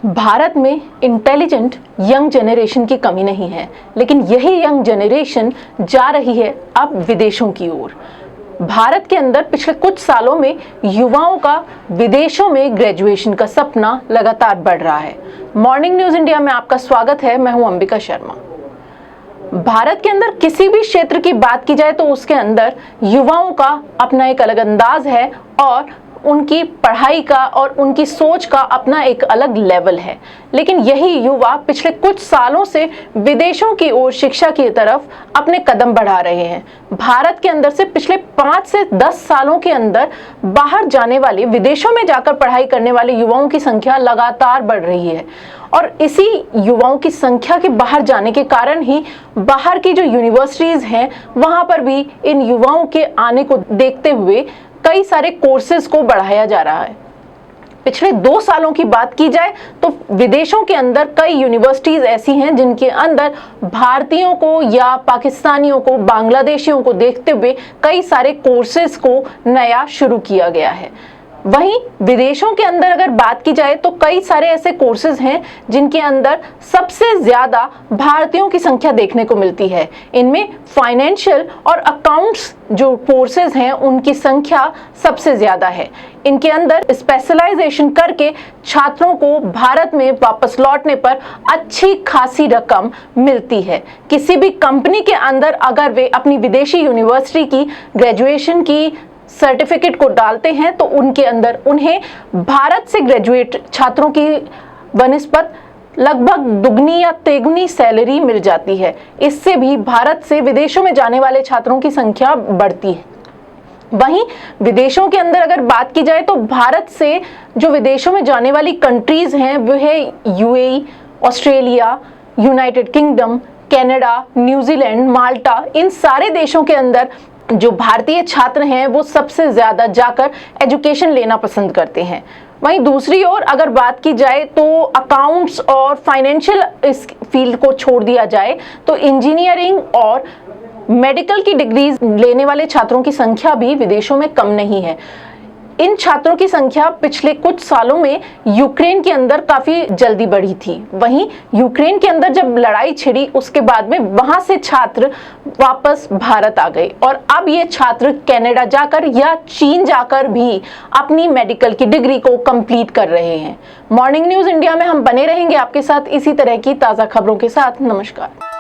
भारत में intelligent young generation की कमी नहीं है, लेकिन यही यंग जनरेशन जा रही है अब विदेशों की ओर। भारत के अंदर पिछले कुछ सालों में युवाओं का विदेशों में ग्रेजुएशन का सपना लगातार बढ़ रहा है। मॉर्निंग न्यूज इंडिया में आपका स्वागत है। मैं हूं अंबिका शर्मा। भारत के अंदर किसी भी क्षेत्र की बात की जाए तो उसके अंदर युवाओं का अपना एक अलग अंदाज है और उनकी पढ़ाई का और उनकी सोच का अपना एक अलग लेवल है। लेकिन यही युवा पिछले कुछ सालों से विदेशों की ओर शिक्षा की तरफ अपने कदम बढ़ा रहे हैं। भारत के अंदर से पिछले 5 से 10 सालों के अंदर बाहर जाने वाले, विदेशों में जाकर पढ़ाई करने वाले युवाओं की संख्या लगातार बढ़ रही है और इसी युवाओं की संख्या के बाहर जाने के कारण ही बाहर की जो यूनिवर्सिटीज हैं वहां पर भी इन युवाओं के आने को देखते हुए कई सारे कोर्सेज को बढ़ाया जा रहा है। पिछले 2 सालों की बात की जाए तो विदेशों के अंदर कई यूनिवर्सिटीज ऐसी हैं जिनके अंदर भारतीयों को या पाकिस्तानियों को, बांग्लादेशियों को देखते हुए कई सारे कोर्सेज को नया शुरू किया गया है। वहीं विदेशों के अंदर अगर बात की जाए तो कई सारे ऐसे कोर्सेज हैं जिनके अंदर सबसे ज्यादा भारतीयों की संख्या देखने को मिलती है। इनमें फाइनेंशियल और अकाउंट्स जो कोर्सेज हैं उनकी संख्या सबसे ज्यादा है। इनके अंदर स्पेशलाइजेशन करके छात्रों को भारत में वापस लौटने पर अच्छी खासी रकम मिलती है। किसी भी कंपनी के अंदर अगर वे अपनी विदेशी यूनिवर्सिटी की ग्रेजुएशन की सर्टिफिकेट को डालते हैं तो उनके अंदर उन्हें भारत से ग्रेजुएट छात्रों की बनिस्बत लगभग दुगनी या तेगुनी सैलरी मिल जाती है। इससे भी भारत से विदेशों में जाने वाले छात्रों की संख्या बढ़ती है। वहीं विदेशों के अंदर अगर बात की जाए तो भारत से जो विदेशों में जाने वाली कंट्रीज हैं वो है UAE, Australia, United Kingdom, Canada, New Zealand, Malta. इन सारे देशों के अंदर जो भारतीय छात्र हैं वो सबसे ज्यादा जाकर एजुकेशन लेना पसंद करते हैं। वहीं दूसरी ओर अगर बात की जाए तो अकाउंट्स और फाइनेंशियल इस फील्ड को छोड़ दिया जाए तो इंजीनियरिंग और मेडिकल की डिग्रीज लेने वाले छात्रों की संख्या भी विदेशों में कम नहीं है। इन छात्रों की संख्या पिछले कुछ सालों में यूक्रेन के अंदर काफी जल्दी बढ़ी थी। वहीं यूक्रेन के अंदर जब लड़ाई छिड़ी उसके बाद में वहां से छात्र वापस भारत आ गए और अब ये छात्र कनाडा जाकर या चीन जाकर भी अपनी मेडिकल की डिग्री को कंप्लीट कर रहे हैं। मॉर्निंग न्यूज इंडिया में हम बने रहेंगे आपके साथ इसी तरह की ताजा खबरों के साथ। नमस्कार।